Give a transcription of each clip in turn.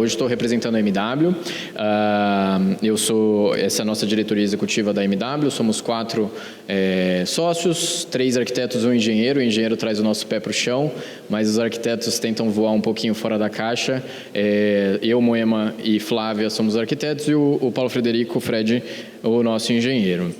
hoje estou representando a MW. Essa é a nossa diretoria executiva da MW. Somos 4 sócios, 3 arquitetos e um engenheiro. O engenheiro traz o nosso pé para o chão, mas os arquitetos tentam voar um pouquinho fora da caixa. Eu, Moema e Flávia somos arquitetos e o Paulo Frederico, o Fred, o nosso engenheiro.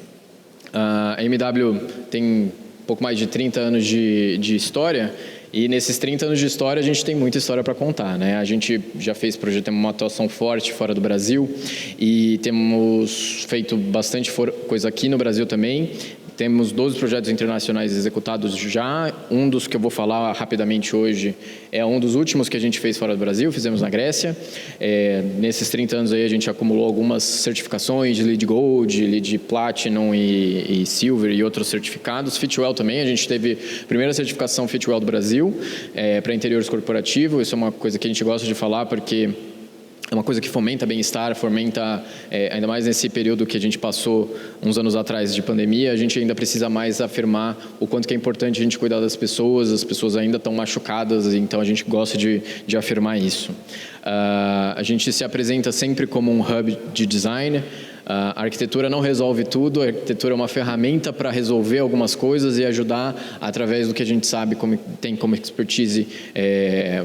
A MW tem um pouco mais de 30 anos de história. E nesses 30 anos de história, a gente tem muita história para contar, né? A gente já fez projeto, temos uma atuação forte fora do Brasil e temos feito bastante coisa aqui no Brasil também. Temos 12 projetos internacionais executados já. Um dos que eu vou falar rapidamente hoje é um dos últimos que a gente fez fora do Brasil, fizemos na Grécia. Nesses 30 anos aí a gente acumulou algumas certificações de LEED Gold, LEED Platinum e Silver e outros certificados. Fitwel também, a gente teve a primeira certificação Fitwel do Brasil para interiores corporativos. Isso é uma coisa que a gente gosta de falar porque é uma coisa que fomenta bem-estar, fomenta, ainda mais nesse período que a gente passou uns anos atrás de pandemia, a gente ainda precisa mais afirmar o quanto que é importante a gente cuidar das pessoas, as pessoas ainda estão machucadas, então a gente gosta de afirmar isso. A gente se apresenta sempre como um hub de design. A arquitetura não resolve tudo, a arquitetura é uma ferramenta para resolver algumas coisas e ajudar, através do que a gente sabe, tem como expertise,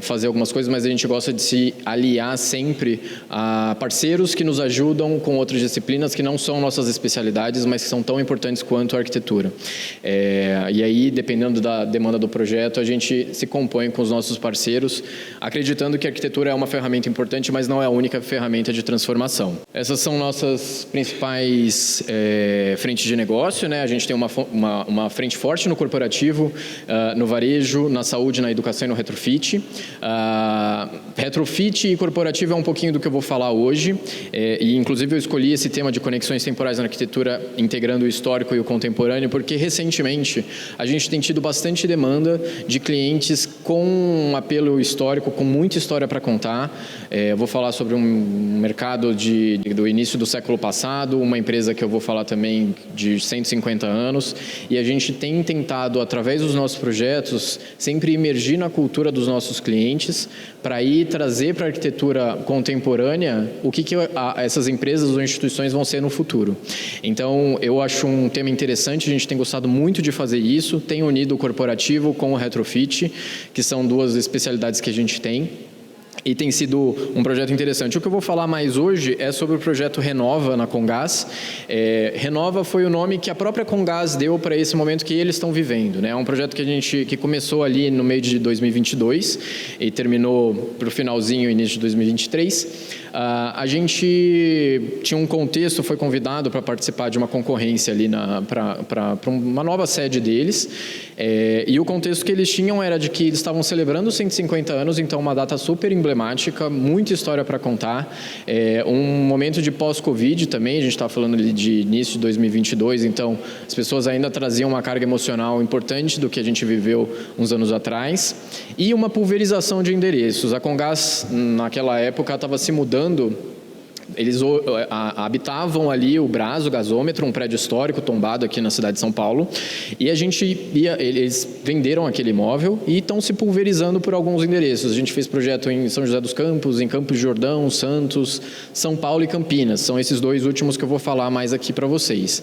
fazer algumas coisas, mas a gente gosta de se aliar sempre a parceiros que nos ajudam com outras disciplinas que não são nossas especialidades, mas que são tão importantes quanto a arquitetura. E aí, dependendo da demanda do projeto, a gente se compõe com os nossos parceiros, acreditando que a arquitetura é uma ferramenta importante, mas não é a única ferramenta de transformação. Essas são nossas principais frentes de negócio, né? A gente tem uma frente forte no corporativo, no varejo, na saúde, na educação e no retrofit. Retrofit e corporativo é um pouquinho do que eu vou falar hoje, e inclusive eu escolhi esse tema de conexões temporais na arquitetura, integrando o histórico e o contemporâneo, porque recentemente a gente tem tido bastante demanda de clientes com um apelo histórico, com muita história para contar. Eu vou falar sobre um mercado do início do século passado, uma empresa que eu vou falar também de 150 anos, e a gente tem tentado, através dos nossos projetos, sempre emergir na cultura dos nossos clientes, para ir trazer para a arquitetura contemporânea o que essas empresas ou instituições vão ser no futuro. Então, eu acho um tema interessante, a gente tem gostado muito de fazer isso, tem unido o corporativo com o retrofit, que são 2 especialidades que a gente tem. E tem sido um projeto interessante. O que eu vou falar mais hoje é sobre o projeto Renova na Comgás. Renova foi o nome que a própria Comgás deu para esse momento que eles estão vivendo, né? É um projeto que começou ali no meio de 2022 e terminou para o finalzinho, início de 2023. A gente tinha um contexto, foi convidado para participar de uma concorrência ali para uma nova sede deles. E o contexto que eles tinham era de que eles estavam celebrando 150 anos, então uma data super emblemática, muita história para contar. Um momento de pós-Covid também, a gente estava falando ali de início de 2022, então as pessoas ainda traziam uma carga emocional importante do que a gente viveu uns anos atrás. E uma pulverização de endereços. A Comgás, naquela época, estava se mudando. Eles habitavam ali o Brás, o gasômetro, um prédio histórico tombado aqui na cidade de São Paulo, e eles venderam aquele imóvel e estão se pulverizando por alguns endereços. A gente fez projeto em São José dos Campos, em Campos de Jordão, Santos, São Paulo e Campinas. São esses 2 últimos que eu vou falar mais aqui para vocês.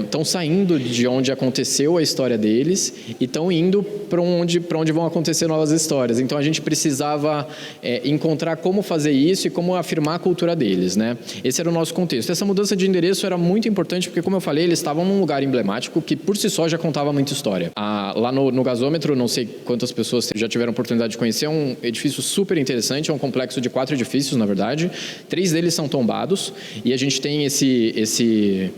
Estão saindo de onde aconteceu a história deles e estão indo para onde vão acontecer novas histórias. Então a gente precisava encontrar como fazer isso e como afirmar a cultura deles, né? Esse era o nosso contexto. Essa mudança de endereço era muito importante porque, como eu falei, eles estavam num lugar emblemático que por si só já contava muita história. Lá no gasômetro, não sei quantas pessoas já tiveram oportunidade de conhecer, é um edifício super interessante, é um complexo de 4 edifícios, na verdade. 3 deles são tombados e a gente tem esse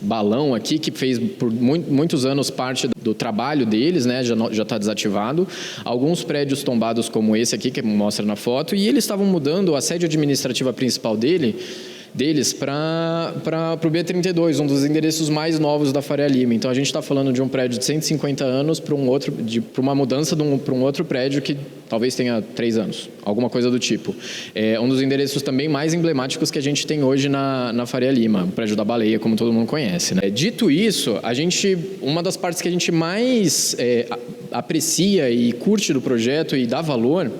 balão aqui que fez por muitos anos parte do trabalho deles, né? Já está desativado. Alguns prédios tombados como esse aqui, que mostra na foto, e eles estavam mudando a sede administrativa principal deles para o B32, um dos endereços mais novos da Faria Lima. Então a gente está falando de um prédio de 150 anos para uma mudança para um outro prédio que talvez tenha 3 anos, alguma coisa do tipo. É um dos endereços também mais emblemáticos que a gente tem hoje na Faria Lima, o prédio da Baleia, como todo mundo conhece, né? Dito isso, uma das partes que a gente mais aprecia e curte do projeto e dá valor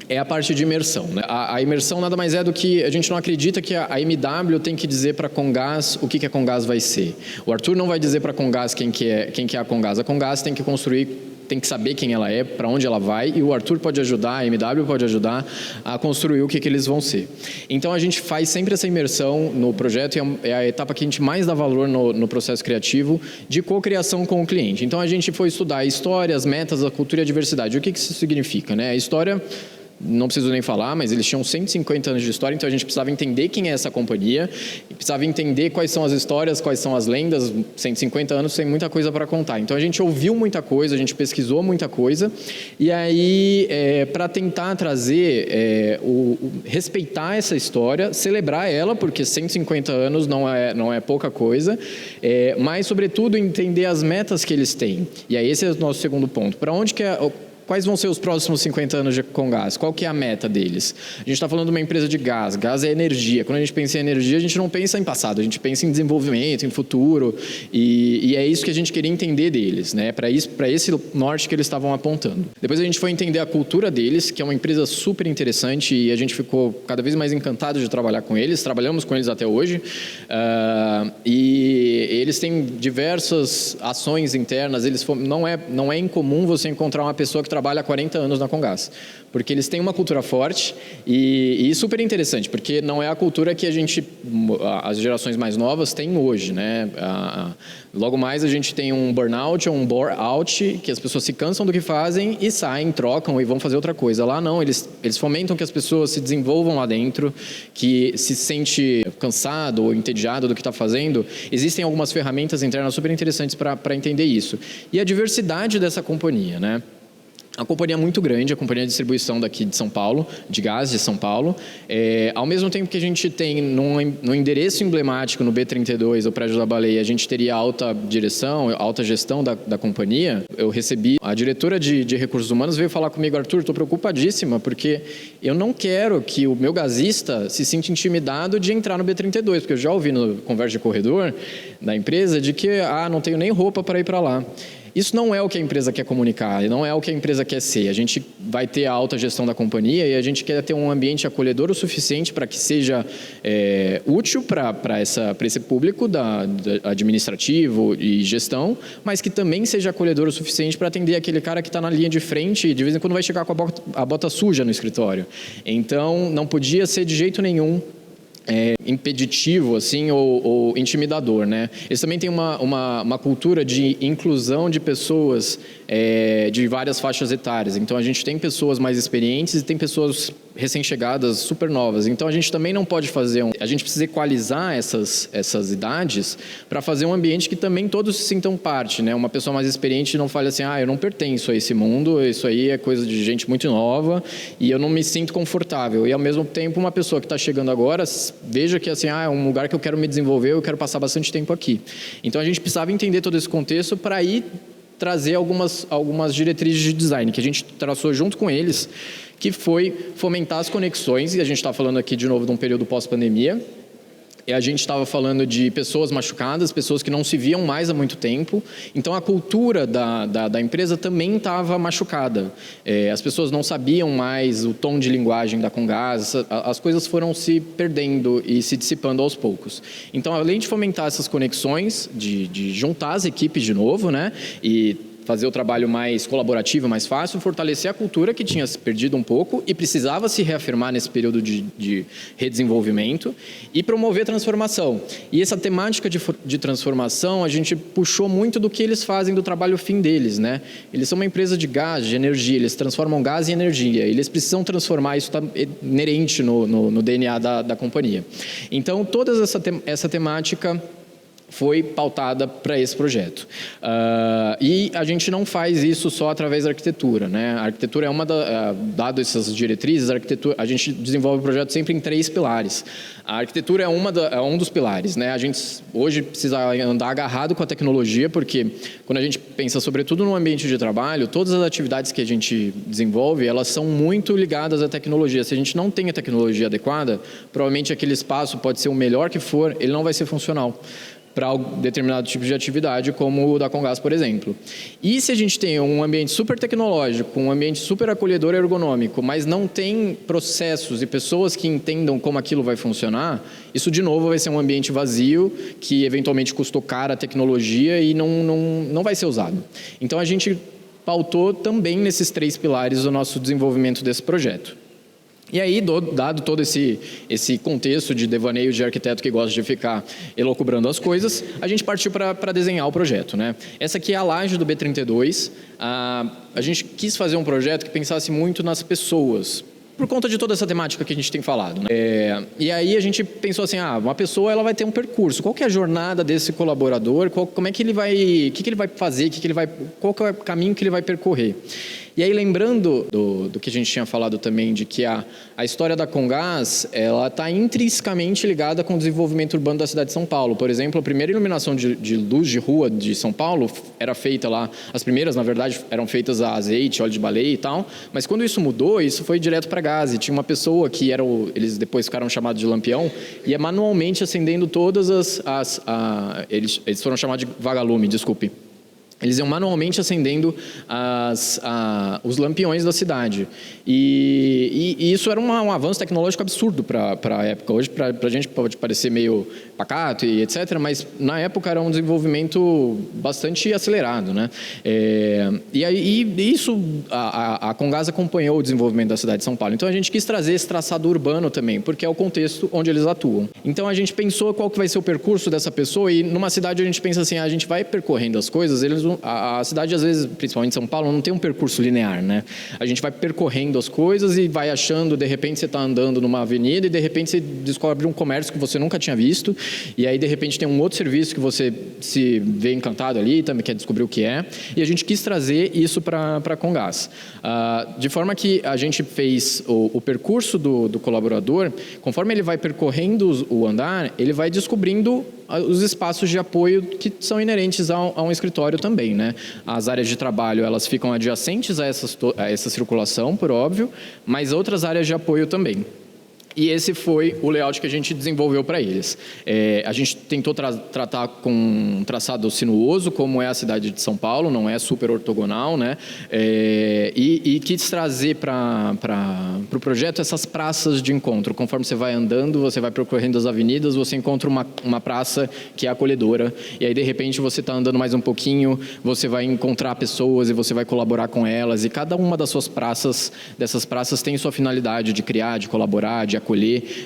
é a parte de imersão, né? A imersão nada mais é do que a gente não acredita que a MW tem que dizer para a Comgás o que a Comgás vai ser. O Arthur não vai dizer para a Comgás quem que é a Comgás. A Comgás tem que construir, tem que saber quem ela é, para onde ela vai, e o Arthur pode ajudar, a MW pode ajudar a construir o que eles vão ser. Então a gente faz sempre essa imersão no projeto, e é a etapa que a gente mais dá valor no processo criativo de cocriação com o cliente. Então a gente foi estudar a história, as metas, a cultura e a diversidade. O que isso significa, né? A história, não preciso nem falar, mas eles tinham 150 anos de história, então a gente precisava entender quem é essa companhia, e precisava entender quais são as histórias, quais são as lendas. 150 anos tem muita coisa para contar. Então a gente ouviu muita coisa, a gente pesquisou muita coisa, e aí para tentar trazer, respeitar essa história, celebrar ela, porque 150 anos não é pouca coisa, mas sobretudo entender as metas que eles têm. E aí esse é o nosso segundo ponto. Para onde que quais vão ser os próximos 50 anos de Comgás? Qual que é a meta deles? A gente está falando de uma empresa de gás. Gás é energia. Quando a gente pensa em energia, a gente não pensa em passado, a gente pensa em desenvolvimento, em futuro. E é isso que a gente queria entender deles, né? Para esse norte que eles estavam apontando. Depois a gente foi entender a cultura deles, que é uma empresa super interessante, e a gente ficou cada vez mais encantado de trabalhar com eles. Trabalhamos com eles até hoje. E eles têm diversas ações internas. Não é incomum você encontrar uma pessoa que trabalha há 40 anos na Comgás, porque eles têm uma cultura forte e super interessante, porque não é a cultura que as gerações mais novas têm hoje, né? Logo mais a gente tem um burnout ou um bore-out, que as pessoas se cansam do que fazem e saem, trocam e vão fazer outra coisa. Lá não, eles fomentam que as pessoas se desenvolvam lá dentro, que se sente cansado ou entediado do que está fazendo. Existem algumas ferramentas internas super interessantes para entender isso. E a diversidade dessa companhia, né? A companhia é muito grande, a companhia de distribuição daqui de São Paulo, de gás de São Paulo. Ao mesmo tempo que a gente tem no endereço emblemático, no B32, o prédio da Baleia, a gente teria alta direção, alta gestão da companhia. Eu recebi, a diretora de recursos humanos veio falar comigo: Arthur, estou preocupadíssima, porque eu não quero que o meu gasista se sinta intimidado de entrar no B32, porque eu já ouvi no conversa de corredor da empresa de que não tenho nem roupa para ir para lá. Isso não é o que a empresa quer comunicar, não é o que a empresa quer ser. A gente vai ter a alta gestão da companhia e a gente quer ter um ambiente acolhedor o suficiente para que seja útil para esse público administrativo e gestão, mas que também seja acolhedor o suficiente para atender aquele cara que está na linha de frente e de vez em quando vai chegar com a bota suja no escritório. Então, não podia ser de jeito nenhum impeditivo assim, ou intimidador, né? Eles também têm uma cultura de inclusão de pessoas de várias faixas etárias. Então a gente tem pessoas mais experientes e tem pessoas recém-chegadas, super novas. Então a gente também não pode fazer a gente precisa equalizar essas idades para fazer um ambiente que também todos se sintam parte, né? Uma pessoa mais experiente não fale assim: eu não pertenço a esse mundo, isso aí é coisa de gente muito nova e eu não me sinto confortável. E ao mesmo tempo uma pessoa que está chegando agora veja que assim, é um lugar que eu quero me desenvolver, eu quero passar bastante tempo aqui. Então a gente precisava entender todo esse contexto para ir trazer algumas diretrizes de design que a gente traçou junto com eles, que foi fomentar as conexões, e a gente está falando aqui de novo de um período pós-pandemia. E a gente estava falando de pessoas machucadas, pessoas que não se viam mais há muito tempo. Então, a cultura da empresa também estava machucada. As pessoas não sabiam mais o tom de linguagem da Comgás, as coisas foram se perdendo e se dissipando aos poucos. Então, além de fomentar essas conexões, de juntar as equipes de novo, né? E fazer o trabalho mais colaborativo, mais fácil, fortalecer a cultura que tinha se perdido um pouco e precisava se reafirmar nesse período de redesenvolvimento e promover transformação. E essa temática de transformação, a gente puxou muito do que eles fazem do trabalho fim deles, né? Eles são uma empresa de gás, de energia, eles transformam gás em energia, eles precisam transformar, isso está inerente no DNA da companhia. Então, toda essa temática foi pautada para esse projeto. E a gente não faz isso só através da arquitetura, né? A arquitetura é dado essas diretrizes, a gente desenvolve o projeto sempre em 3 pilares. A arquitetura é um dos pilares, né? A gente hoje precisa andar agarrado com a tecnologia, porque quando a gente pensa sobretudo no ambiente de trabalho, todas as atividades que a gente desenvolve, elas são muito ligadas à tecnologia. Se a gente não tem a tecnologia adequada, provavelmente aquele espaço pode ser o melhor que for, ele não vai ser funcional. para determinado tipo de atividade, como o da Comgás, por exemplo. E se a gente tem um ambiente super tecnológico, um ambiente super acolhedor e ergonômico, mas não tem processos e pessoas que entendam como aquilo vai funcionar, isso de novo vai ser um ambiente vazio, que eventualmente custou cara a tecnologia e não vai ser usado. Então a gente pautou também nesses 3 pilares o nosso desenvolvimento desse projeto. E aí, dado todo esse contexto de devaneio de arquiteto que gosta de ficar elucubrando as coisas, a gente partiu para desenhar o projeto, né? Essa aqui é a laje do B32. A gente quis fazer um projeto que pensasse muito nas pessoas, por conta de toda essa temática que a gente tem falado, né? E aí a gente pensou assim, uma pessoa ela vai ter um percurso. Qual que é a jornada desse colaborador? Como é que ele vai, o que ele vai fazer? Qual que é o caminho que ele vai percorrer? E aí, lembrando do que a gente tinha falado também, de que a história da Comgás, ela está intrinsecamente ligada com o desenvolvimento urbano da cidade de São Paulo. Por exemplo, a primeira iluminação de luz de rua de São Paulo era feita lá, as primeiras, na verdade, eram feitas a azeite, óleo de baleia e tal, mas quando isso mudou, isso foi direto para gás, e tinha uma pessoa que eles depois ficaram chamados de lampião, ia manualmente acendendo todas eles foram chamados de vagalume, desculpe. Eles iam manualmente acendendo os lampiões da cidade. E isso era um avanço tecnológico absurdo para a época. Hoje, para a gente, pode parecer meio pacato e etc., mas na época era um desenvolvimento bastante acelerado, né? A Comgás acompanhou o desenvolvimento da cidade de São Paulo. Então, a gente quis trazer esse traçado urbano também, porque é o contexto onde eles atuam. Então, a gente pensou qual que vai ser o percurso dessa pessoa, e numa cidade a gente pensa assim, a gente vai percorrendo as coisas, a cidade, às vezes, principalmente São Paulo, não tem um percurso linear, né? A gente vai percorrendo as coisas e vai achando, de repente você está andando numa avenida e de repente você descobre um comércio que você nunca tinha visto, e aí de repente tem um outro serviço que você se vê encantado ali, também quer descobrir o que é, e a gente quis trazer isso para a Comgás. De forma que a gente fez o percurso do colaborador, conforme ele vai percorrendo o andar, ele vai descobrindo os espaços de apoio que são inerentes a um escritório também, né? As áreas de trabalho, elas ficam adjacentes a essa circulação, por óbvio, mas outras áreas de apoio também. E esse foi o layout que a gente desenvolveu para eles. A gente tentou tratar com um traçado sinuoso, como é a cidade de São Paulo, não é super ortogonal, né? E quis trazer para o projeto essas praças de encontro. Conforme você vai andando, você vai percorrendo as avenidas, você encontra uma praça que é acolhedora, e aí de repente você está andando mais um pouquinho, você vai encontrar pessoas e você vai colaborar com elas, e cada uma dessas praças tem sua finalidade de criar, de colaborar, de acolher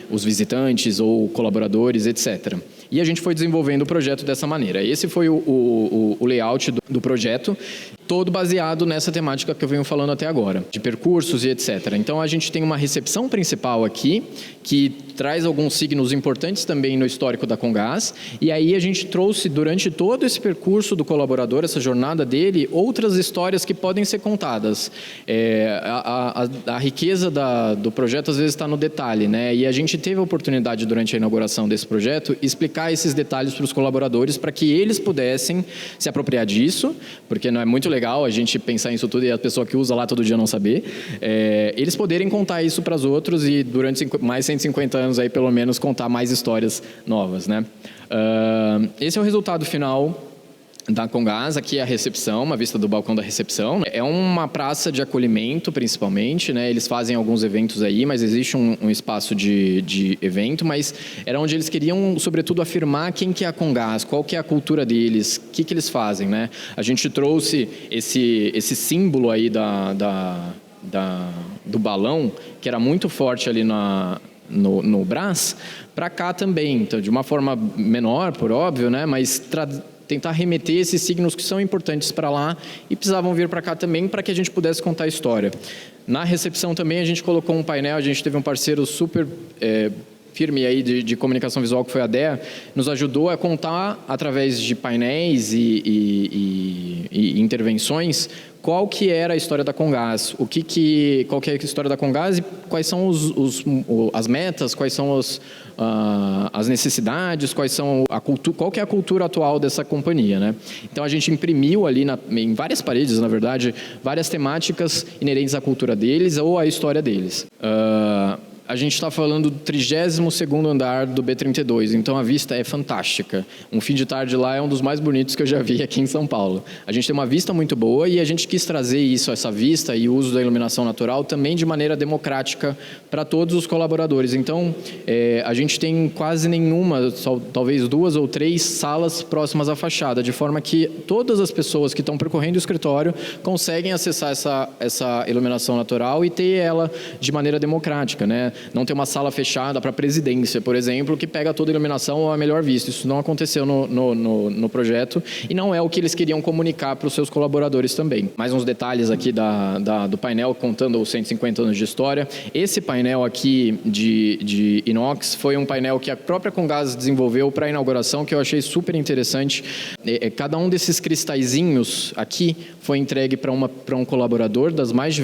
os visitantes ou colaboradores, etc. E a gente foi desenvolvendo o projeto dessa maneira. Esse foi o layout do projeto, todo baseado nessa temática que eu venho falando até agora, de percursos e etc. Então, a gente tem uma recepção principal aqui, que traz alguns signos importantes também no histórico da Comgás, e aí a gente trouxe, durante todo esse percurso do colaborador, essa jornada dele, outras histórias que podem ser contadas. A riqueza do projeto, às vezes, está no detalhe, né? E a gente teve a oportunidade, durante a inauguração desse projeto, explicar esses detalhes para os colaboradores, para que eles pudessem se apropriar disso, porque não é muito legal a gente pensar isso tudo e a pessoa que usa lá todo dia não saber. Eles poderem contar isso para os outros e, durante mais 150 anos, aí, pelo menos, contar mais histórias novas, né? Esse é o resultado final da Comgás. Aqui é a recepção, uma vista do balcão da recepção. É uma praça de acolhimento, principalmente, né? Eles fazem alguns eventos aí, mas existe um espaço de evento, mas era onde eles queriam, sobretudo, afirmar quem que é a Comgás, qual que é a cultura deles, o que eles fazem, né? A gente trouxe esse símbolo aí do balão, que era muito forte ali no Brás, para cá também. Então, de uma forma menor, por óbvio, né? Mas tentar remeter esses signos que são importantes para lá e precisavam vir para cá também, para que a gente pudesse contar a história. Na recepção também a gente colocou um painel, a gente teve um parceiro super firme aí de comunicação visual, que foi a DEA, nos ajudou a contar, através de painéis e intervenções, qual que era a história da Comgás, qual que é a história da Comgás e quais são as metas, quais são as necessidades, qual que é a cultura atual dessa companhia, né? Então a gente imprimiu ali em várias paredes, na verdade, várias temáticas inerentes à cultura deles ou à história deles. a gente está falando do 32º andar do B32, então a vista é fantástica. Um fim de tarde lá é um dos mais bonitos que eu já vi aqui em São Paulo. A gente tem uma vista muito boa e a gente quis trazer isso, essa vista e o uso da iluminação natural também de maneira democrática para todos os colaboradores. Então, a gente tem quase nenhuma, só, talvez 2 ou 3 salas próximas à fachada, de forma que todas as pessoas que estão percorrendo o escritório conseguem acessar essa iluminação natural e ter ela de maneira democrática, né? Não ter uma sala fechada para a presidência, por exemplo, que pega toda a iluminação ou a melhor vista. Isso não aconteceu no projeto e não é o que eles queriam comunicar para os seus colaboradores também. Mais uns detalhes aqui do painel contando os 150 anos de história. Esse painel aqui de inox foi um painel que a própria Comgás desenvolveu para a inauguração, que eu achei super interessante. Cada um desses cristalzinhos aqui foi entregue para um colaborador das mais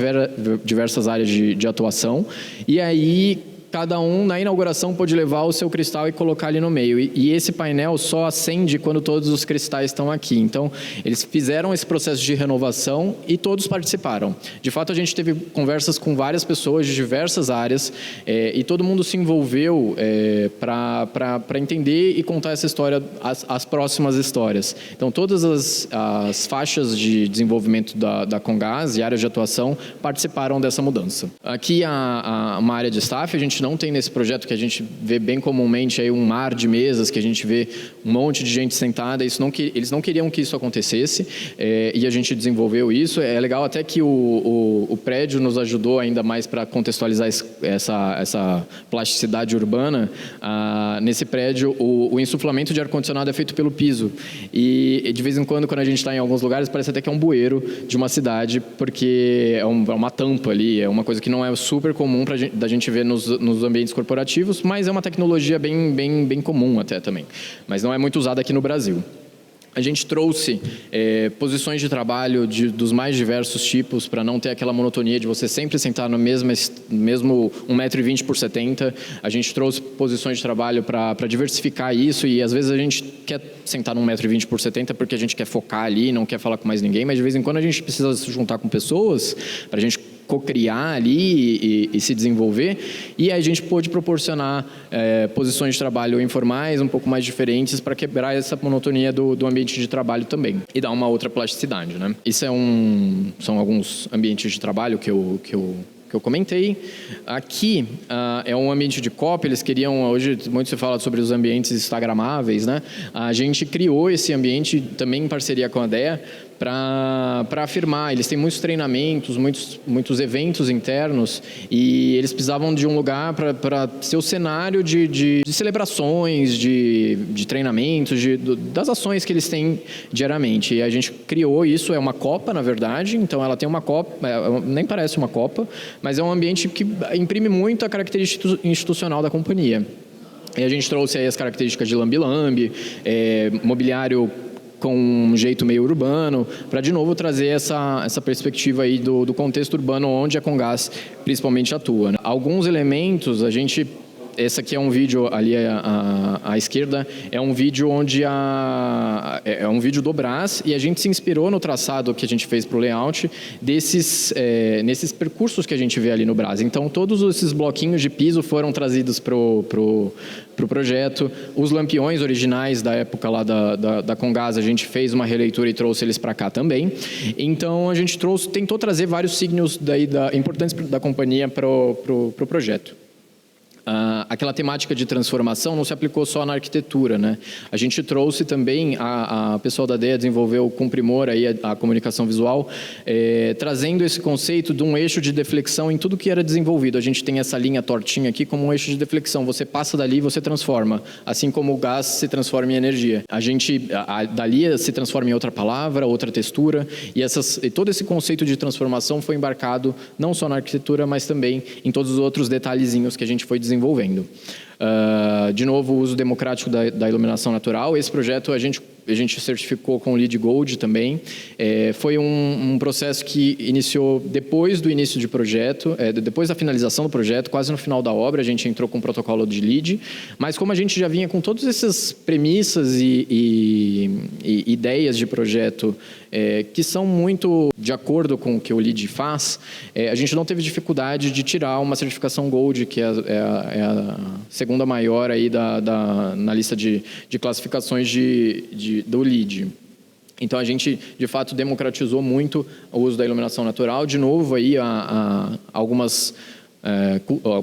diversas áreas de atuação. E aí, cada um, na inauguração, pôde levar o seu cristal e colocar ali no meio. E esse painel só acende quando todos os cristais estão aqui. Então, eles fizeram esse processo de renovação e todos participaram. De fato, a gente teve conversas com várias pessoas de diversas áreas e todo mundo se envolveu para entender e contar essa história, as próximas histórias. Então, todas as faixas de desenvolvimento da Comgás e áreas de atuação participaram dessa mudança. Aqui, uma área de staff, a gente não tem nesse projeto, que a gente vê bem comumente aí um mar de mesas, que a gente vê um monte de gente sentada. Eles não queriam que isso acontecesse e a gente desenvolveu isso. É legal até que o prédio nos ajudou ainda mais para contextualizar essa plasticidade urbana. Nesse prédio, o insuflamento de ar-condicionado é feito pelo piso e de vez em quando a gente está em alguns lugares, parece até que é um bueiro de uma cidade, porque é uma tampa ali, é uma coisa que não é super comum da gente ver nos ambientes corporativos, mas é uma tecnologia bem comum até também, mas não é muito usada aqui no Brasil. A gente trouxe posições de trabalho dos mais diversos tipos para não ter aquela monotonia de você sempre sentar no mesmo 1,20 m por 70 m. A gente trouxe posições de trabalho para diversificar isso e às vezes a gente quer sentar num 1,20 m por 70 m porque a gente quer focar ali, não quer falar com mais ninguém, mas de vez em quando a gente precisa se juntar com pessoas para a gente co-criar ali e se desenvolver, e aí a gente pôde proporcionar posições de trabalho informais, um pouco mais diferentes, para quebrar essa monotonia do ambiente de trabalho também, e dar uma outra plasticidade, né? Isso são alguns ambientes de trabalho que eu comentei. Aqui é um ambiente de copy, eles queriam, hoje muito se fala sobre os ambientes instagramáveis, né? A gente criou esse ambiente também em parceria com a DEA, para afirmar. Eles têm muitos treinamentos, muitos eventos internos e eles precisavam de um lugar para ser o cenário de celebrações, de treinamentos, das ações que eles têm diariamente. E a gente criou isso, é uma copa, na verdade, então ela tem uma copa, nem parece uma copa, mas é um ambiente que imprime muito a característica institucional da companhia. E a gente trouxe aí as características de lambi-lambi, mobiliário com um jeito meio urbano, para de novo trazer essa perspectiva aí do contexto urbano onde a Comgás principalmente atua, né? Alguns elementos esse aqui é um vídeo ali à esquerda, é um vídeo onde é um vídeo do Brás e a gente se inspirou no traçado que a gente fez para o layout nesses percursos que a gente vê ali no Brás. Então, todos esses bloquinhos de piso foram trazidos pro projeto. Os lampiões originais da época lá da Comgás, a gente fez uma releitura e trouxe eles para cá também. Então, a gente tentou trazer vários signos importantes da companhia pro projeto. Aquela temática de transformação não se aplicou só na arquitetura, né? A gente trouxe também, a pessoal da DEA desenvolveu com primor aí a comunicação visual, trazendo esse conceito de um eixo de deflexão em tudo que era desenvolvido. A gente tem essa linha tortinha aqui como um eixo de deflexão. Você passa dali e você transforma, assim como o gás se transforma em energia. Dali se transforma em outra palavra, outra textura, e todo esse conceito de transformação foi embarcado não só na arquitetura, mas também em todos os outros detalhezinhos que a gente foi desenvolvendo. De novo, o uso democrático da iluminação natural. Esse projeto a gente certificou com o LEED Gold também. Foi um processo que iniciou depois do início de projeto, depois da finalização do projeto, quase no final da obra, a gente entrou com o protocolo de LEED, mas como a gente já vinha com todas essas premissas e ideias de projeto que são muito de acordo com o que o LEED faz, a gente não teve dificuldade de tirar uma certificação Gold, que é a segunda maior aí na lista de classificações do LEED. Então, a gente, de fato, democratizou muito o uso da iluminação natural. De novo, aí, algumas...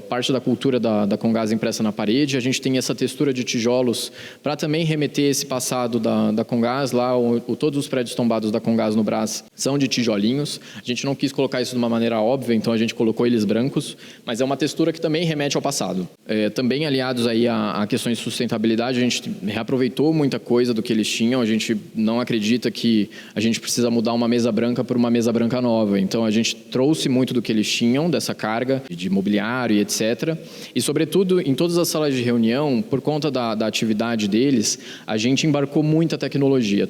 parte da cultura da Comgás impressa na parede. A gente tem essa textura de tijolos para também remeter esse passado da Comgás. Lá, todos os prédios tombados da Comgás no Brás são de tijolinhos. A gente não quis colocar isso de uma maneira óbvia, então a gente colocou eles brancos, mas é uma textura que também remete ao passado. Também aliados aí a questões de sustentabilidade, a gente reaproveitou muita coisa do que eles tinham. A gente não acredita que a gente precisa mudar uma mesa branca por uma mesa branca nova. Então, a gente trouxe muito do que eles tinham, dessa carga de mobiliário e etc. E, sobretudo, em todas as salas de reunião, por conta da atividade deles, a gente embarcou muita tecnologia.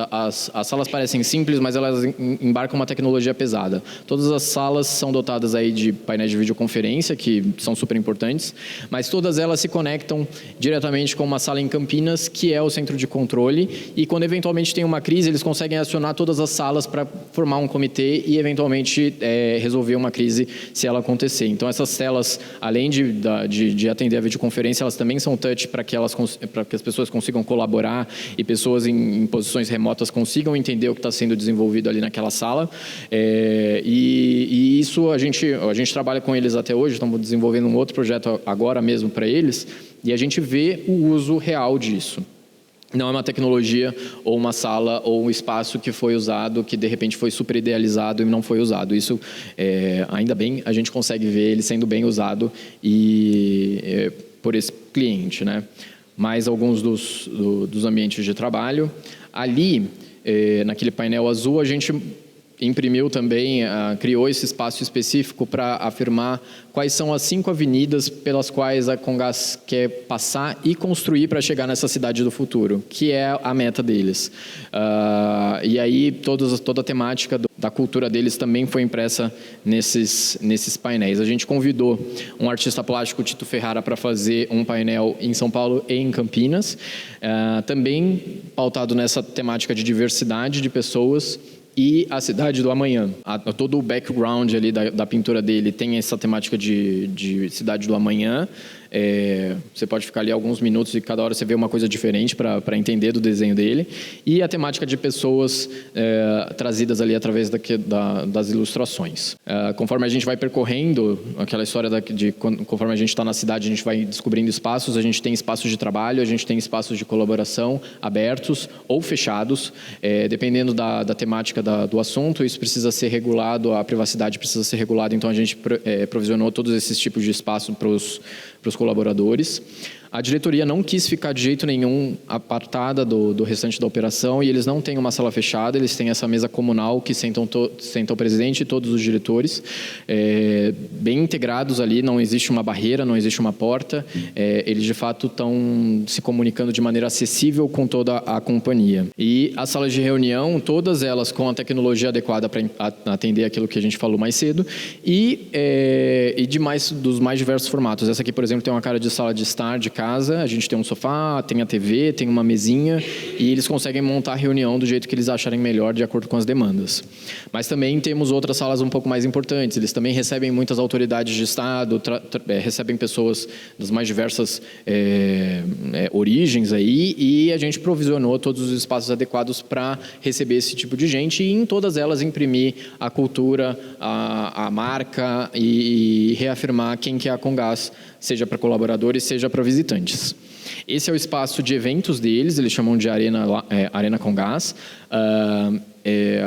As salas parecem simples, mas elas embarcam uma tecnologia pesada. Todas as salas são dotadas aí de painéis de videoconferência, que são super importantes, mas todas elas se conectam diretamente com uma sala em Campinas, que é o centro de controle, e quando eventualmente tem uma crise, eles conseguem acionar todas as salas para formar um comitê e, eventualmente, resolver uma crise se ela acontecer. Então, essas telas, além de atender a videoconferência, elas também são touch para que as pessoas consigam colaborar e pessoas em posições remotas consigam entender o que está sendo desenvolvido ali naquela sala. E isso a gente trabalha com eles até hoje, estamos desenvolvendo um outro projeto agora mesmo para eles, e a gente vê o uso real disso. Não é uma tecnologia ou uma sala ou um espaço que foi usado, que de repente foi super idealizado e não foi usado. Isso, ainda bem, a gente consegue ver ele sendo bem usado por esse cliente, né? Mais alguns dos ambientes de trabalho. Ali, naquele painel azul, a gente imprimiu também, criou esse espaço específico para afirmar quais são as 5 avenidas pelas quais a Comgás quer passar e construir para chegar nessa cidade do futuro, que é a meta deles. E aí toda a temática da cultura deles também foi impressa nesses painéis. A gente convidou um artista plástico, Tito Ferrara, para fazer um painel em São Paulo e em Campinas, também pautado nessa temática de diversidade de pessoas e a cidade do amanhã. Todo o background ali da pintura dele tem essa temática de cidade do amanhã. Você pode ficar ali alguns minutos e cada hora você vê uma coisa diferente para entender do desenho dele. E a temática de pessoas trazidas ali através das ilustrações. Conforme a gente vai percorrendo aquela história conforme a gente está na cidade, a gente vai descobrindo espaços. A gente tem espaços de trabalho, a gente tem espaços de colaboração abertos ou fechados, dependendo da temática do assunto. Isso precisa ser regulado, a privacidade precisa ser regulada. Então, a gente provisionou todos esses tipos de espaço para os colaboradores. A diretoria não quis ficar de jeito nenhum apartada do restante da operação, e eles não têm uma sala fechada, eles têm essa mesa comunal que senta o presidente e todos os diretores, bem integrados ali, não existe uma barreira, não existe uma porta, eles de fato estão se comunicando de maneira acessível com toda a companhia. E as salas de reunião, todas elas com a tecnologia adequada para atender aquilo que a gente falou mais cedo, e dos mais diversos formatos. Essa aqui, por exemplo, tem uma cara de sala de estar de casa, a gente tem um sofá, tem a TV, tem uma mesinha, e eles conseguem montar a reunião do jeito que eles acharem melhor, de acordo com as demandas. Mas também temos outras salas um pouco mais importantes, eles também recebem muitas autoridades de Estado, recebem pessoas das mais diversas origens aí, e a gente provisionou todos os espaços adequados para receber esse tipo de gente, e em todas elas imprimir a cultura, a marca, e reafirmar quem que é a Comgás, seja para colaboradores, seja para visitantes. Esse é o espaço de eventos deles, eles chamam de Arena Comgás.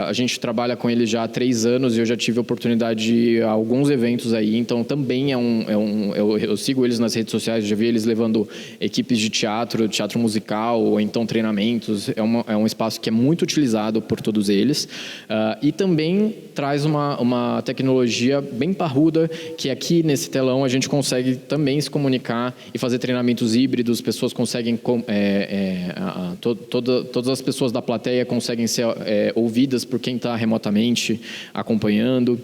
A gente trabalha com eles já há 3 anos e eu já tive a oportunidade de ir a alguns eventos aí, então também eu sigo eles nas redes sociais, já vi eles levando equipes de teatro musical, ou então treinamentos. É um espaço que é muito utilizado por todos eles, e também traz uma tecnologia bem parruda, que aqui nesse telão a gente consegue também se comunicar e fazer treinamentos híbridos. Pessoas conseguem, todas as pessoas da plateia conseguem ser ouvidas por quem está remotamente acompanhando.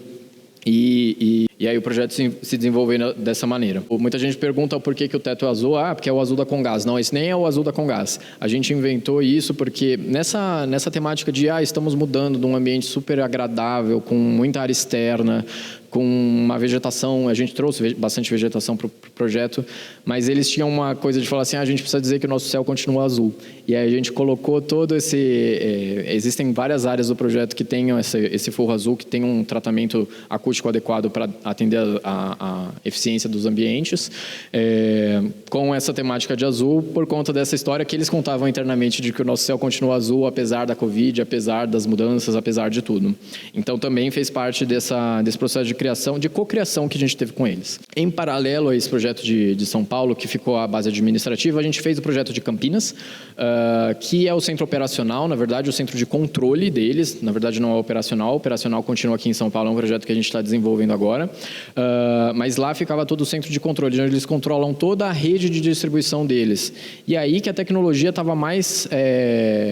E E aí o projeto se desenvolveu dessa maneira. Muita gente pergunta por que o teto é azul. Porque é o azul da Comgás. Não, esse nem é o azul da Comgás. A gente inventou isso porque nessa temática de estamos mudando de um ambiente super agradável, com muita área externa, com uma vegetação, a gente trouxe bastante vegetação para o projeto, mas eles tinham uma coisa de falar assim, a gente precisa dizer que o nosso céu continua azul. E aí a gente colocou todo esse... existem várias áreas do projeto que tenham esse forro azul, que tem um tratamento acústico adequado para atender a eficiência dos ambientes, com essa temática de azul, por conta dessa história que eles contavam internamente de que o nosso céu continua azul, apesar da Covid, apesar das mudanças, apesar de tudo. Então também fez parte desse processo de cocriação que a gente teve com eles. Em paralelo a esse projeto de São Paulo, que ficou a base administrativa, a gente fez o projeto de Campinas, que é o centro operacional, na verdade, o centro de controle deles, na verdade não é operacional, o operacional continua aqui em São Paulo, é um projeto que a gente está desenvolvendo agora, mas lá ficava todo o centro de controle, onde eles controlam toda a rede de distribuição deles. E aí que a tecnologia estava mais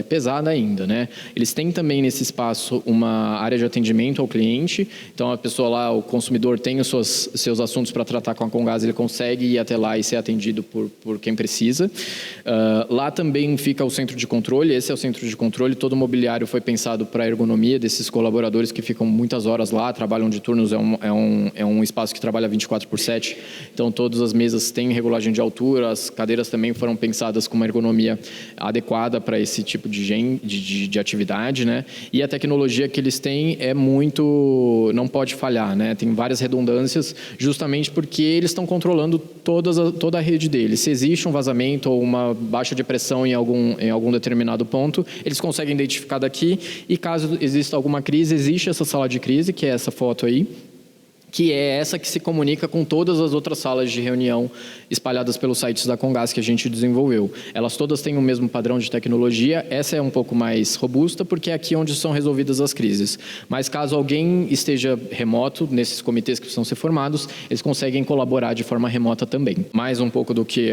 pesada ainda, né? Eles têm também nesse espaço uma área de atendimento ao cliente, então a pessoa lá, o consumidor tem os seus assuntos para tratar com a Comgás, ele consegue ir até lá e ser atendido por quem precisa. Lá também fica o centro de controle, esse é o centro de controle, todo o mobiliário foi pensado para a ergonomia desses colaboradores que ficam muitas horas lá, trabalham de turnos, é um espaço que trabalha 24/7, então todas as mesas têm regulagem de altura, as cadeiras também foram pensadas com uma ergonomia adequada para esse tipo de atividade, né? E a tecnologia que eles têm não pode falhar, né? Tem várias redundâncias, justamente porque eles estão controlando toda a rede deles. Se existe um vazamento ou uma baixa de pressão em algum determinado ponto, eles conseguem identificar daqui e caso exista alguma crise, existe essa sala de crise, que é essa foto aí, que é essa que se comunica com todas as outras salas de reunião espalhadas pelos sites da Comgás que a gente desenvolveu. Elas todas têm o mesmo padrão de tecnologia, essa é um pouco mais robusta porque é aqui onde são resolvidas as crises. Mas caso alguém esteja remoto, nesses comitês que precisam ser formados, eles conseguem colaborar de forma remota também. Mais um pouco do que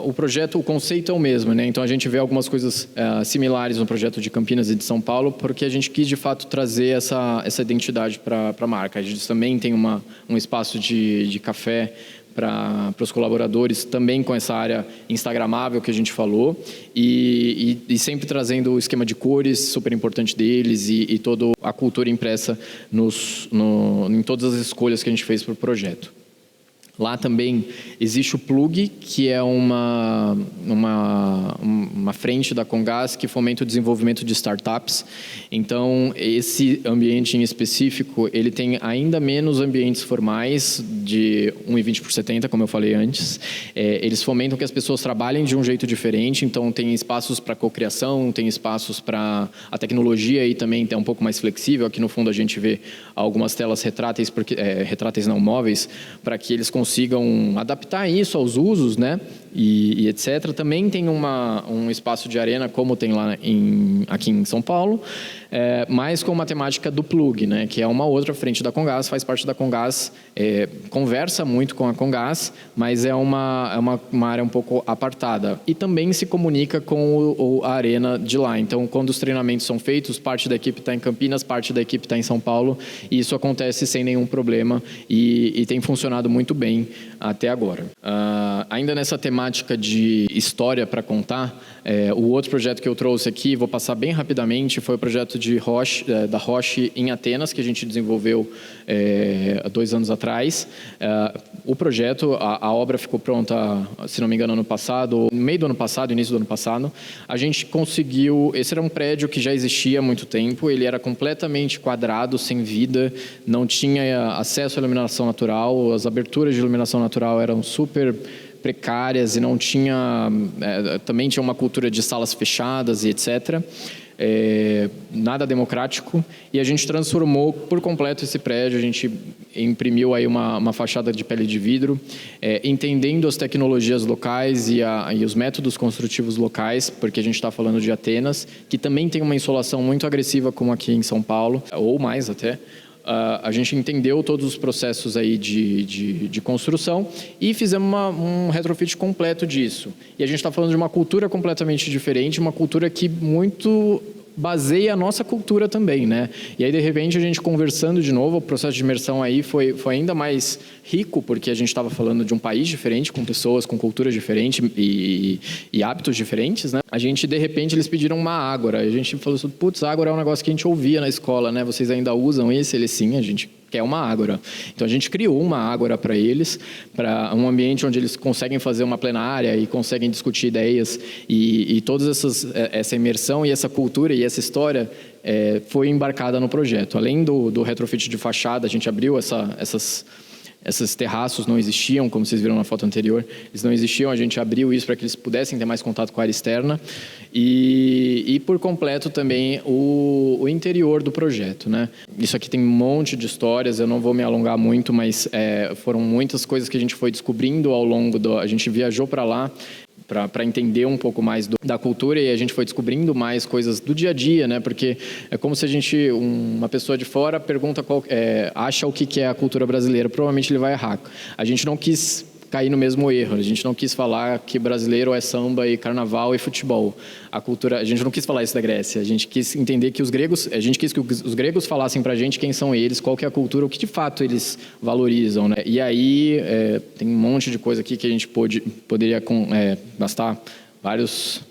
o projeto, o conceito é o mesmo, né? Então a gente vê algumas coisas similares no projeto de Campinas e de São Paulo, porque a gente quis de fato trazer essa identidade para a marca. A gente também tem um espaço de café para os colaboradores, também com essa área instagramável que a gente falou, e sempre trazendo o esquema de cores, super importante deles, e toda a cultura impressa em todas as escolhas que a gente fez para o projeto. Lá também existe o Plug, que é uma frente da Comgás que fomenta o desenvolvimento de startups. Então, esse ambiente em específico, ele tem ainda menos ambientes formais de 1,20 por 70, como eu falei antes. Eles fomentam que as pessoas trabalhem de um jeito diferente, então tem espaços para cocriação, tem espaços para a tecnologia aí também é um pouco mais flexível. Aqui no fundo a gente vê algumas telas retráteis, móveis, para que eles consigam adaptar isso aos usos, né? E etc. Também tem um espaço de arena, como tem lá aqui em São Paulo, mas com uma temática do Plug, né? Que é uma outra frente da Comgás, faz parte da Comgás, conversa muito com a Comgás, mas é uma área um pouco apartada. E também se comunica com a arena de lá. Então, quando os treinamentos são feitos, parte da equipe está em Campinas, parte da equipe está em São Paulo, e isso acontece sem nenhum problema e tem funcionado muito bem até agora. Ainda nessa temática de história para contar, o outro projeto que eu trouxe aqui, vou passar bem rapidamente, foi o projeto da Roche em Atenas, que a gente desenvolveu há 2 anos atrás. O projeto, a obra ficou pronta, se não me engano, no meio do ano passado, início do ano passado. A gente conseguiu... Esse era um prédio que já existia há muito tempo, ele era completamente quadrado, sem vida, não tinha acesso à iluminação natural, as aberturas de iluminação natural eram super precárias e não tinha... também tinha uma cultura de salas fechadas e etc., nada democrático, e a gente transformou por completo esse prédio. A gente imprimiu aí uma fachada de pele de vidro, entendendo as tecnologias locais e os métodos construtivos locais, porque a gente está falando de Atenas, que também tem uma insolação muito agressiva como aqui em São Paulo, ou mais até. A gente entendeu todos os processos aí de construção e fizemos um retrofit completo disso. E a gente está falando de uma cultura completamente diferente, uma cultura que muito baseia a nossa cultura também, né? E aí, de repente, a gente conversando de novo, o processo de imersão aí foi ainda mais rico, porque a gente estava falando de um país diferente, com pessoas, com culturas diferentes e hábitos diferentes, né? A gente, de repente, eles pediram uma ágora. A gente falou assim, putz, ágora é um negócio que a gente ouvia na escola, né? Vocês ainda usam isso? Eles, sim, a gente quer uma ágora. Então, a gente criou uma ágora para eles, para um ambiente onde eles conseguem fazer uma plenária e conseguem discutir ideias e toda essa imersão e essa cultura e essa história foi embarcada no projeto. Além do retrofit de fachada, a gente abriu esses terraços não existiam, como vocês viram na foto anterior, eles não existiam, a gente abriu isso para que eles pudessem ter mais contato com a área externa e por completo também o interior do projeto, né? Isso aqui tem um monte de histórias, eu não vou me alongar muito, mas foram muitas coisas que a gente foi descobrindo ao longo a gente viajou para lá para entender um pouco mais da cultura e a gente foi descobrindo mais coisas do dia a dia, né? Porque é como se uma pessoa de fora pergunta acha o que é a cultura brasileira, provavelmente ele vai errar. A gente não quis cair no mesmo erro, a gente não quis falar que brasileiro é samba e carnaval e futebol. A gente não quis falar isso da Grécia, a gente quis entender que os gregos falassem pra gente quem são eles, qual que é a cultura, o que de fato eles valorizam, né? E aí tem um monte de coisa aqui que a gente poderia gastar várias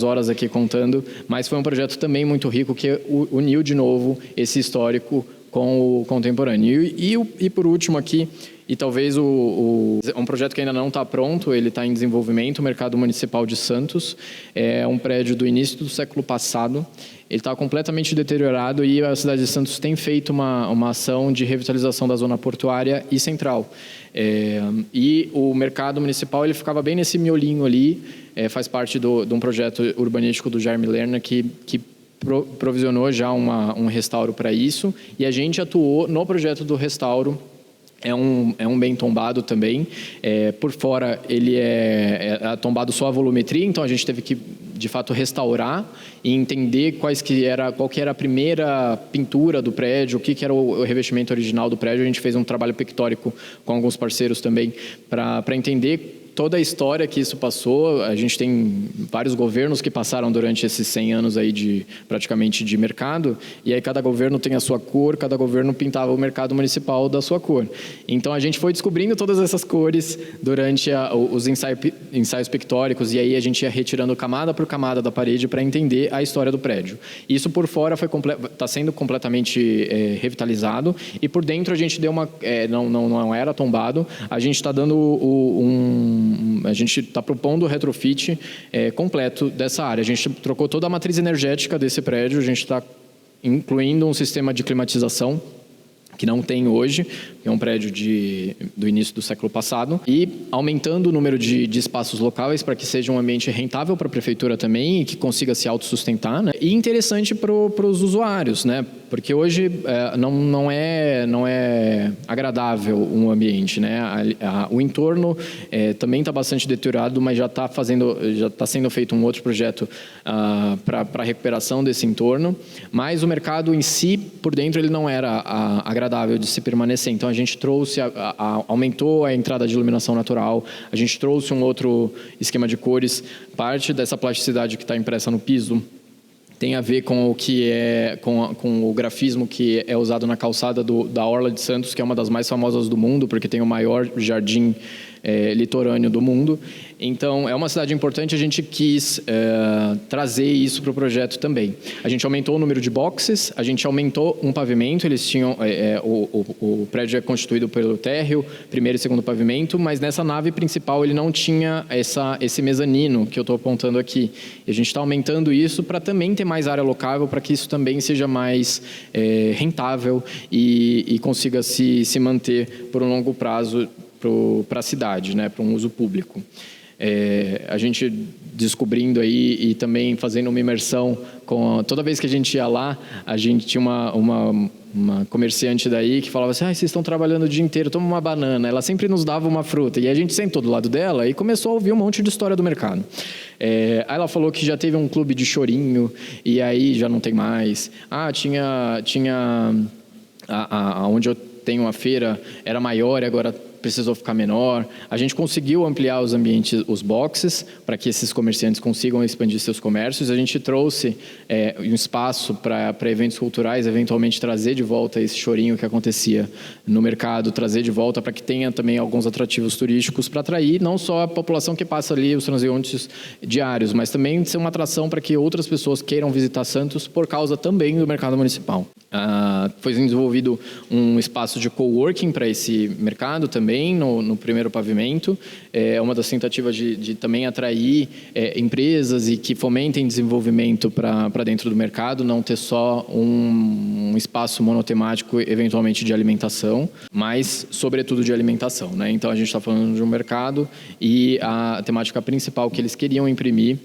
horas aqui contando, mas foi um projeto também muito rico que uniu de novo esse histórico com o contemporâneo. E por último aqui, e talvez um projeto que ainda não está pronto, ele está em desenvolvimento, o Mercado Municipal de Santos, é um prédio do início do século passado, ele está completamente deteriorado e a cidade de Santos tem feito uma ação de revitalização da zona portuária e central. E o Mercado Municipal ele ficava bem nesse miolinho ali, faz parte de um projeto urbanístico do Jaime Lerner que provisionou já um restauro para isso, e a gente atuou no projeto do restauro. É um bem tombado também. Por fora, ele é tombado só a volumetria, então a gente teve que, de fato, restaurar e entender qual que era a primeira pintura do prédio, o que era o revestimento original do prédio. A gente fez um trabalho pictórico com alguns parceiros também para entender toda a história que isso passou. A gente tem vários governos que passaram durante esses 100 anos aí praticamente de mercado, e aí cada governo tem a sua cor, cada governo pintava o mercado municipal da sua cor. Então a gente foi descobrindo todas essas cores durante os ensaios pictóricos, e aí a gente ia retirando camada por camada da parede para entender a história do prédio. Isso por fora está sendo completamente revitalizado, e por dentro a gente deu não era tombado, a gente está dando a gente está propondo o retrofit completo dessa área. A gente trocou toda a matriz energética desse prédio, a gente está incluindo um sistema de climatização que não tem hoje, que é um prédio do início do século passado, e aumentando o número de espaços locais para que seja um ambiente rentável para a prefeitura também e que consiga se autossustentar, né? E interessante para os usuários, né? Porque hoje não é agradável um ambiente, né? O entorno também está bastante deteriorado, mas já está sendo feito um outro projeto para a recuperação desse entorno, mas o mercado em si, por dentro, ele não era agradável de se permanecer. Então, a gente trouxe, aumentou a entrada de iluminação natural, a gente trouxe um outro esquema de cores, parte dessa plasticidade que está impressa no piso tem a ver com o que com o grafismo que é usado na calçada da Orla de Santos, que é uma das mais famosas do mundo, porque tem o maior jardim litorâneo do mundo. Então, é uma cidade importante, a gente quis trazer isso para o projeto também. A gente aumentou o número de boxes, a gente aumentou um pavimento, eles tinham, o prédio é constituído pelo térreo, primeiro e segundo pavimento, mas nessa nave principal ele não tinha esse mezanino que eu estou apontando aqui. E a gente está aumentando isso para também ter mais área locável, para que isso também seja mais rentável e consiga se manter por um longo prazo para a cidade, né, para um uso público. A gente descobrindo aí e também fazendo uma imersão toda vez que a gente ia lá, a gente tinha uma comerciante daí que falava assim, vocês estão trabalhando o dia inteiro, toma uma banana. Ela sempre nos dava uma fruta e a gente sentou do lado dela e começou a ouvir um monte de história do mercado. Aí ela falou que já teve um clube de chorinho e aí já não tem mais. Tinha onde eu tenho uma feira, era maior e agora precisou ficar menor. A gente conseguiu ampliar os ambientes, os boxes, para que esses comerciantes consigam expandir seus comércios. A gente trouxe um espaço para eventos culturais, eventualmente trazer de volta esse chorinho que acontecia no mercado, trazer de volta para que tenha também alguns atrativos turísticos para atrair não só a população que passa ali, os transeuntes diários, mas também ser uma atração para que outras pessoas queiram visitar Santos por causa também do mercado municipal. Foi desenvolvido um espaço de coworking para esse mercado também, no primeiro pavimento. É uma das tentativas de também atrair empresas e que fomentem desenvolvimento para dentro do mercado, não ter só um espaço monotemático, eventualmente de alimentação, mas sobretudo de alimentação, né? Então a gente está falando de um mercado e a temática principal que eles queriam imprimir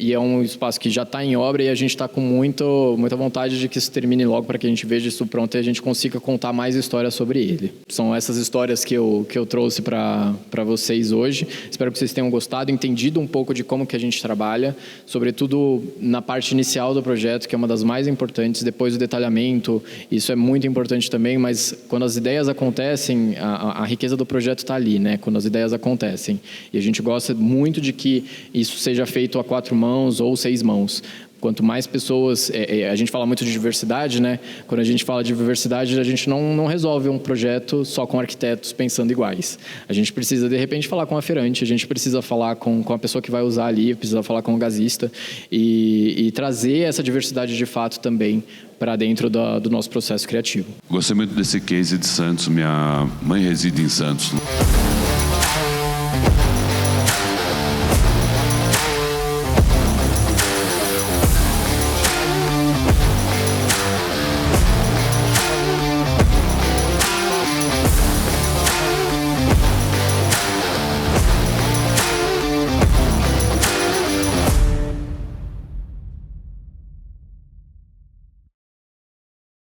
e é um espaço que já está em obra e a gente está com muita vontade de que isso termine logo para que a gente veja isso pronto e a gente consiga contar mais histórias sobre ele. São essas histórias que eu trouxe para vocês hoje. Espero que vocês tenham gostado, entendido um pouco de como que a gente trabalha, sobretudo na parte inicial do projeto, que é uma das mais importantes, depois o detalhamento, isso é muito importante também, mas quando as ideias acontecem, a riqueza do projeto está ali, né? Quando as ideias acontecem. E a gente gosta muito de que isso seja feito a 4 mãos ou 6 mãos. Quanto mais pessoas... a gente fala muito de diversidade, né? Quando a gente fala de diversidade, a gente não resolve um projeto só com arquitetos pensando iguais. A gente precisa, de repente, falar com a feirante, a gente precisa falar com a pessoa que vai usar ali, precisa falar com o gasista e trazer essa diversidade de fato também para dentro do nosso processo criativo. Gostei muito desse case de Santos. Minha mãe reside em Santos.